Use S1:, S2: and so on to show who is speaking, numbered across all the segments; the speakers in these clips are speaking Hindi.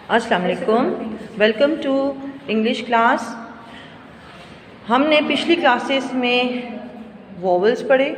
S1: अस्सलाम वालेकुम, वेलकम टू इंग्लिश क्लास। हमने पिछली क्लासेस में वोवल्स पढ़े,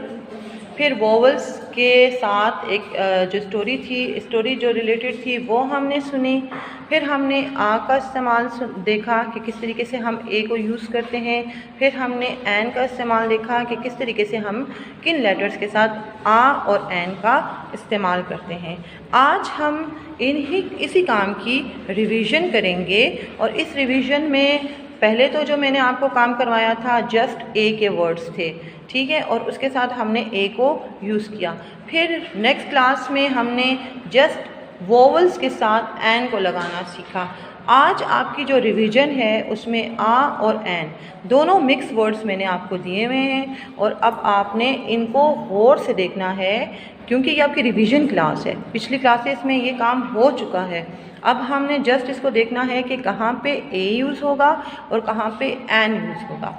S1: फिर वोवल्स के साथ एक जो स्टोरी जो रिलेटेड थी वो हमने सुनी। फिर हमने आ का इस्तेमाल देखा कि किस तरीके से हम ए को यूज़ करते हैं। फिर हमने एन का इस्तेमाल देखा कि किस तरीके से हम किन लेटर्स के साथ आ और एन का इस्तेमाल करते हैं। आज हम इसी काम की रिवीजन करेंगे और इस रिवीजन में पहले तो जो मैंने आपको काम करवाया था जस्ट ए के वर्ड्स थे, ठीक है, और उसके साथ हमने ए को यूज़ किया। फिर नेक्स्ट क्लास में हमने जस्ट वोवल्स के साथ एन को लगाना सीखा। आज आपकी जो रिवीजन है उसमें आ और एन दोनों मिक्स वर्ड्स मैंने आपको दिए हुए हैं और अब आपने इनको गौर से देखना है क्योंकि ये आपकी रिवीजन क्लास है। पिछली क्लासेस में ये काम हो चुका है। अब हमने जस्ट इसको देखना है कि कहाँ पे ए यूज़ होगा और कहाँ पे एन यूज़ होगा।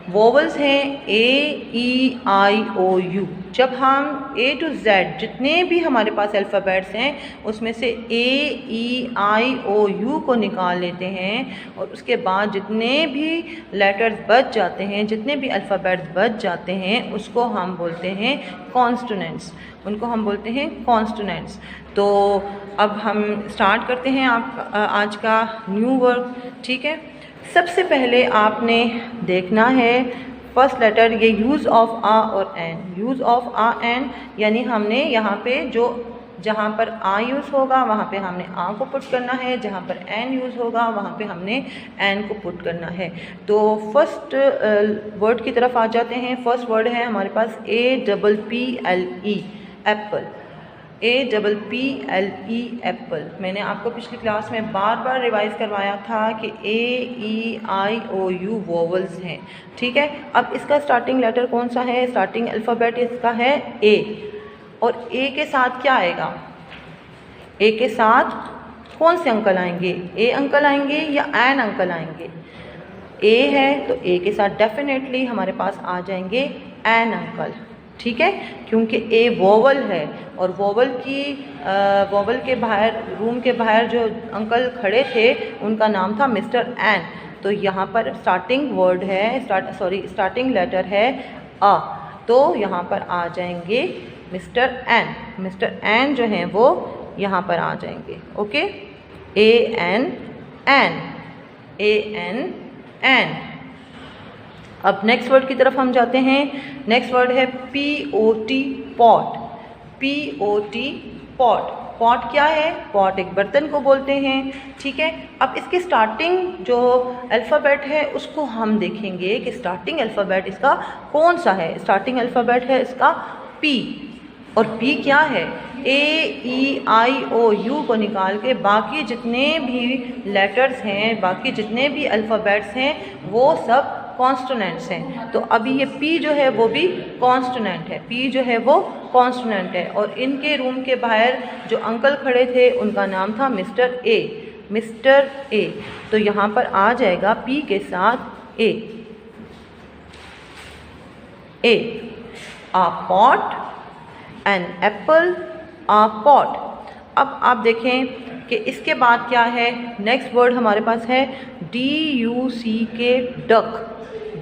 S1: वोवल्स हैं ए, ई, आई, ओ, यू। जब हम ए टू जेड जितने भी हमारे पास अल्फ़ाबेट्स हैं उसमें से ए, ई, आई, ओ, यू को निकाल लेते हैं और उसके बाद जितने भी लेटर्स बच जाते हैं, जितने भी अल्फ़ाबेट्स बच जाते हैं उसको हम बोलते हैं कॉन्सोनेंट्स। उनको हम बोलते हैं कॉन्सोनेंट्स। तो अब हम स्टार्ट करते हैं आज का न्यू वर्क, ठीक है। सबसे पहले आपने देखना है फर्स्ट लेटर, ये यूज़ ऑफ आ और an. Use of a an यानी हमने यहाँ पे जहाँ पर आ यूज़ होगा वहाँ पे हमने आ को पुट करना है, जहाँ पर एन यूज़ होगा वहाँ पे हमने एन को पुट करना है। तो फर्स्ट वर्ड की तरफ आ जाते हैं। फर्स्ट वर्ड है हमारे पास APPLE, एप्पल। APPLE, Apple. मैंने आपको पिछली क्लास में बार बार रिवाइज करवाया था कि ए, ई, आई, ओ, यू वोवल्स हैं, ठीक है। अब इसका स्टार्टिंग लेटर कौन सा है? स्टार्टिंग अल्फ़ाबेट इसका है ए। और ए के साथ क्या आएगा? ए के साथ कौन से अंकल आएंगे? ए अंकल आएंगे या एन अंकल आएंगे? ए है तो ए के साथ डेफिनेटली हमारे पास आ जाएंगे एन अंकल, ठीक है, क्योंकि ए वोवल है और वोवल के बाहर, रूम के बाहर जो अंकल खड़े थे उनका नाम था मिस्टर एन। तो यहाँ पर स्टार्टिंग वर्ड है, स्टार्टिंग लेटर है अ, तो यहाँ पर आ जाएंगे मिस्टर एन। मिस्टर एन जो हैं वो यहाँ पर आ जाएंगे, okay. AN, an, AN, an. अब नेक्स्ट वर्ड की तरफ हम जाते हैं। नेक्स्ट वर्ड है POT, pot. POT, pot. Pot क्या है? पॉट एक बर्तन को बोलते हैं, ठीक है। अब इसके स्टार्टिंग जो अल्फ़ाबेट है उसको हम देखेंगे कि स्टार्टिंग अल्फ़ाबेट इसका कौन सा है। स्टार्टिंग अल्फ़ाबेट है इसका P, और P क्या है? A, E, I, O, U को निकाल के बाकी जितने भी लेटर्स हैं, बाकी जितने भी अल्फ़ाबेट्स हैं वो सब कॉन्स्टोनेंट्स हैं। तो अभी ये P जो है वो भी कॉन्स्टोनेंट है। P जो है वो कॉन्स्टोनेंट है और इनके रूम के बाहर जो अंकल खड़े थे उनका नाम था मिस्टर ए। मिस्टर ए, तो यहाँ पर आ जाएगा P के साथ ए। A, a pot, an apple, a pot। अब आप देखें कि इसके बाद क्या है। नेक्स्ट वर्ड हमारे पास है DUCK, duck.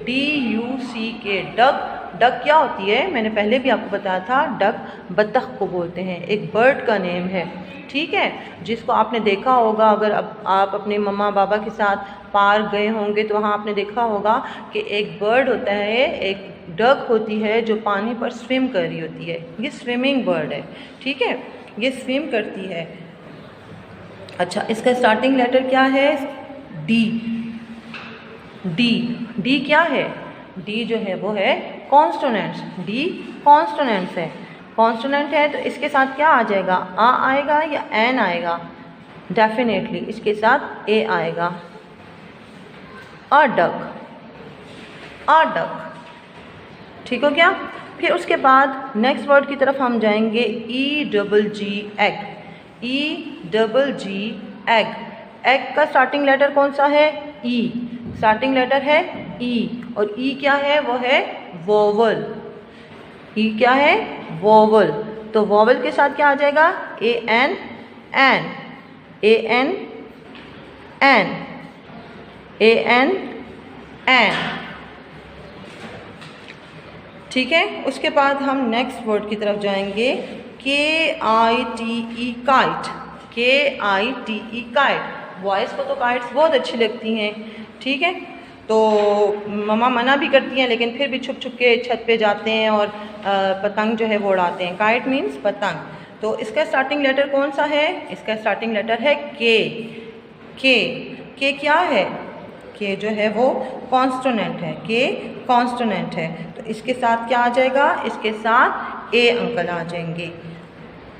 S1: DUCK, duck. Duck क्या होती है? मैंने पहले भी आपको बताया था, डक बतख को बोलते हैं, एक बर्ड का नेम है, ठीक है, जिसको आपने देखा होगा। अगर अब आप अपने मम्मा बाबा के साथ पार्क गए होंगे तो वहाँ आपने देखा होगा कि एक बर्ड होता है, एक डक होती है जो पानी पर स्विम कर रही होती है। ये स्विमिंग बर्ड है, ठीक है, ये स्विम करती है। अच्छा, इसका स्टार्टिंग लेटर क्या है? डी। डी, डी क्या है? डी जो है वो है कॉन्स्टोनेंट्स। डी कॉन्स्टोनेंट्स है, कॉन्स्टोनेंट है तो इसके साथ क्या आ जाएगा? आ आएगा या एन आएगा? डेफिनेटली इसके साथ ए आएगा। अ डक, अ डक, ठीक हो क्या? फिर उसके बाद नेक्स्ट वर्ड की तरफ हम जाएंगे EGG, egg. EGG, egg. Egg का स्टार्टिंग लेटर कौन सा है? ई। स्टार्टिंग लेटर है ई और ई क्या है? वो है वोवल। ई क्या है? वोवल। तो वोवल के साथ क्या आ जाएगा? AN, an. AN, an, AN, an. ठीक है, उसके बाद हम नेक्स्ट वर्ड की तरफ जाएंगे, KITE, kite, KITE, kite. Boys को तो काइट्स बहुत अच्छी लगती हैं, ठीक है, तो मम्मा मना भी करती हैं, लेकिन फिर भी छुप छुप के छत पे जाते हैं और पतंग जो है वो उड़ाते हैं। काइट मीन्स पतंग। तो इसका स्टार्टिंग लेटर कौन सा है? इसका स्टार्टिंग लेटर है के क्या है? के जो है वो कॉन्स्टोनेंट है, के कॉन्स्टोनेंट है। तो इसके साथ क्या आ जाएगा? इसके साथ ए अंकल आ जाएंगे,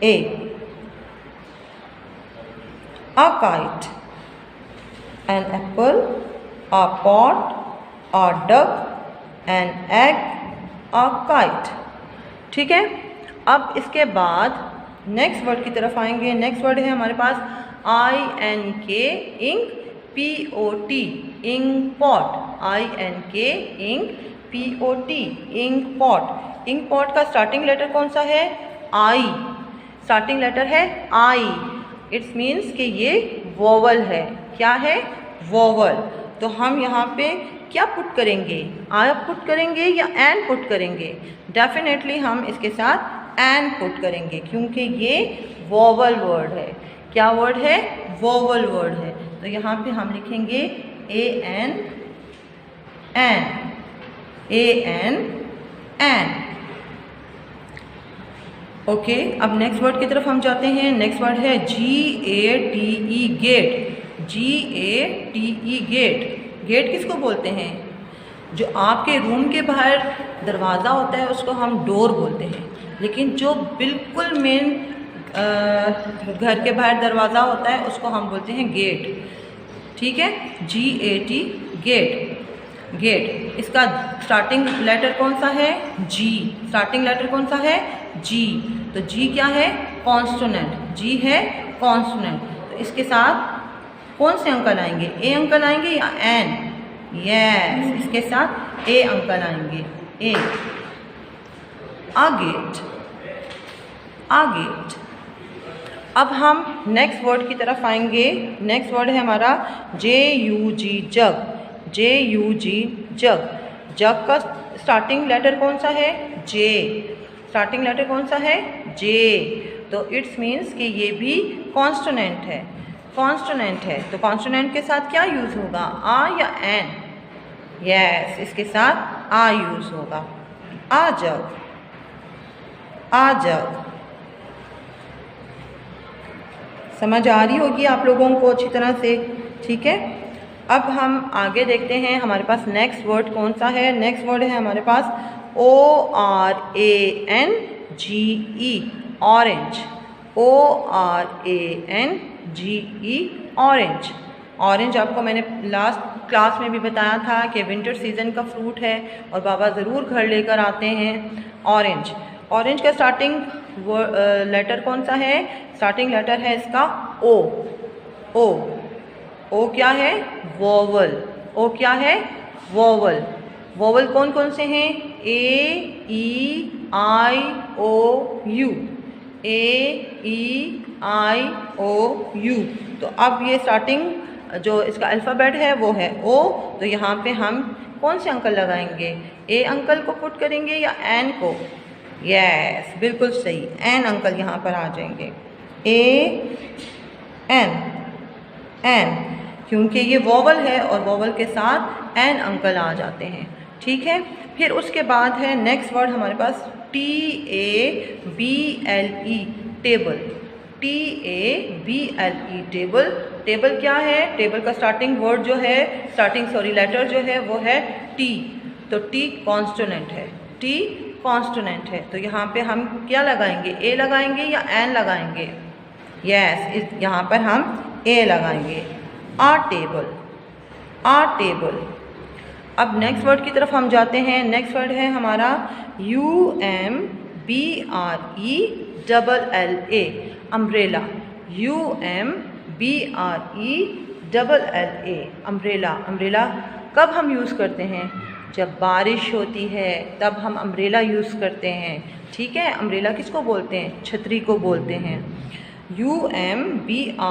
S1: A. A kite, an apple, a pot, a duck, an egg, a kite. ठीक है, अब इसके बाद नेक्स्ट वर्ड की तरफ आएंगे। नेक्स्ट वर्ड है हमारे पास INK, ink, POT, ink pot, INK, ink, POT, ink pot. Ink pot का स्टार्टिंग लेटर कौन सा है? आई। स्टार्टिंग लेटर है आई। इट्स मीन्स कि ये वोवल है। क्या है? वोवल। तो हम यहाँ पे क्या पुट करेंगे? आई पुट करेंगे या एन पुट करेंगे? डेफिनेटली हम इसके साथ एन पुट करेंगे, क्योंकि ये वोवल वर्ड है। क्या वर्ड है? वोवल वर्ड है। तो यहाँ पे हम लिखेंगे AN, an, AN, an. Okay, अब नेक्स्ट वर्ड की तरफ हम जाते हैं। नेक्स्ट वर्ड है GATE, gate, GATE, gate. Gate किसको बोलते हैं? जो आपके रूम के बाहर दरवाज़ा होता है उसको हम डोर बोलते हैं, लेकिन जो बिल्कुल मेन घर के बाहर दरवाज़ा होता है उसको हम बोलते हैं गेट। ठीक है, GAT, गेट, गेट। इसका स्टार्टिंग लेटर कौन सा है? G। स्टार्टिंग लेटर कौन सा है? G। तो G क्या है? कॉन्स्टोनेंट। G है कॉन्स्टोनेंट। तो इसके साथ कौन से अंकल आएंगे? ए अंकल आएंगे या एन? यस, इसके साथ ए अंकल आएंगे, ए। आ गेट, आ गेट। अब हम नेक्स्ट वर्ड की तरफ आएंगे। नेक्स्ट वर्ड है हमारा JUG, जग, JUG, जग। जग का स्टार्टिंग लेटर कौन सा है? J। स्टार्टिंग लेटर कौन सा है? J। तो इट्स मीन्स कि ये भी कॉन्स्टोनेंट है, कॉन्स्टोनेंट है। तो कॉन्स्टोनेंट के साथ क्या यूज़ होगा? आ या एन? यस, इसके साथ आ यूज़ होगा। आ जग, आ जग। समझ आ रही होगी आप लोगों को अच्छी तरह से, ठीक है। अब हम आगे देखते हैं हमारे पास नेक्स्ट वर्ड कौन सा है। नेक्स्ट वर्ड है हमारे पास ORANGE, orange, ORANGE, orange. Orange आपको मैंने लास्ट क्लास में भी बताया था कि विंटर सीजन का फ्रूट है और बाबा ज़रूर घर लेकर आते हैं ऑरेंज। ऑरेंज का स्टार्टिंग लेटर कौन सा है? स्टार्टिंग लेटर है इसका O। ओ, ओ क्या है? वोवल। ओ क्या है? वोवल। वोवल कौन कौन से हैं? AEIOU, AEIOU। तो अब ये स्टार्टिंग जो इसका अल्फ़ाबेट है वो है O। तो यहाँ पे हम कौन से अंकल लगाएंगे? ए अंकल को पुट करेंगे या एन को? यस, बिल्कुल सही, एन अंकल यहाँ पर आ जाएंगे। AN, एन, क्योंकि ये वोवल है और वोवल के साथ एन अंकल आ जाते हैं। ठीक है, फिर उसके बाद है नेक्स्ट वर्ड हमारे पास TABLE, table, TABLE, table. Table क्या है? टेबल का स्टार्टिंग वर्ड जो है, लेटर जो है वो है T। तो T कॉन्स्टोनेंट है, T कॉन्स्टोनेंट है। तो यहाँ पे हम क्या लगाएंगे? ए लगाएंगे या एन लगाएंगे? यस, यहाँ पर हम ए लगाएंगे। आ टेबल, आ टेबल। अब नेक्स्ट वर्ड की तरफ हम जाते हैं। नेक्स्ट वर्ड है हमारा UMBRELLA, umbrella, UMBRELLA, umbrella. Umbrella कब हम यूज़ करते हैं? जब बारिश होती है तब हम अम्ब्रेला यूज़ करते हैं। ठीक है, अम्ब्रेला किसको बोलते हैं? छतरी को बोलते हैं। UMBRELLA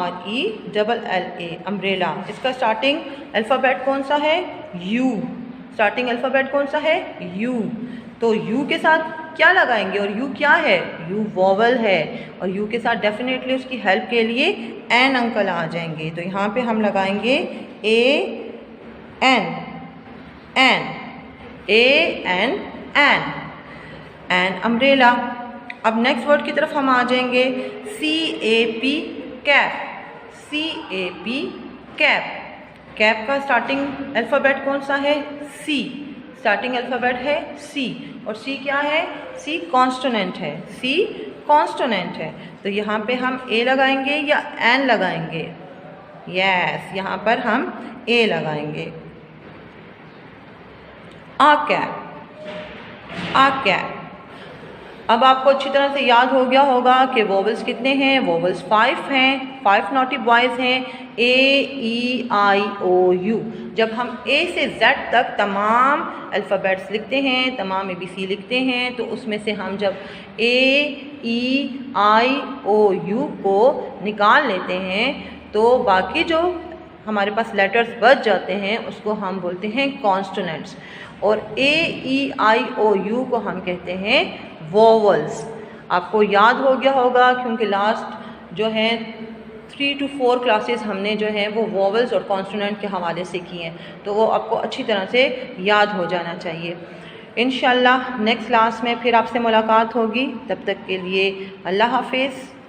S1: umbrella. इसका स्टार्टिंग अल्फ़ाबेट कौन सा है? U। स्टार्टिंग अल्फ़ाबेट कौन सा है? U। तो U के साथ क्या लगाएंगे? और U क्या है? U वॉवल है, और U के साथ डेफिनेटली उसकी हेल्प के लिए एन अंकल आ जाएंगे। तो यहाँ पे हम लगाएंगे AN, an, AN, an umbrella. अब नेक्स्ट वर्ड की तरफ हम आ जाएंगे CAP, cap. CAP, cap. Cap का स्टार्टिंग अल्फ़ाबेट कौन सा है? C। स्टार्टिंग अल्फ़ाबेट है C, और C क्या है? C कॉन्स्टोनेंट है। C कॉन्स्टोनेंट है। तो यहाँ पे हम A लगाएंगे या एन लगाएंगे? यस, यहाँ पर हम A लगाएंगे। आ कैप, आ कैप। अब आपको अच्छी तरह से याद हो गया होगा कि वोवल्स कितने हैं? वोवल्स 5 हैं, 5 नॉटी बॉयज़ हैं। AEIOU। जब हम A से Z तक तमाम अल्फ़ाबेट्स लिखते हैं, तमाम ABC लिखते हैं, तो उसमें से हम जब AEIOU को निकाल लेते हैं तो बाकी जो हमारे पास लेटर्स बच जाते हैं उसको हम बोलते हैं कॉन्स्टोनेंट्स, और AEIOU को हम कहते हैं वोवल्स। आपको याद हो गया होगा क्योंकि लास्ट जो है 3 to 4 क्लासेस हमने जो है वो वोवल्स और कॉन्सोनेंट के हवाले से की हैं, तो वो आपको अच्छी तरह से याद हो जाना चाहिए। इंशाल्लाह नेक्स्ट क्लास में फिर आपसे मुलाकात होगी। तब तक के लिए अल्लाह हाफिज़।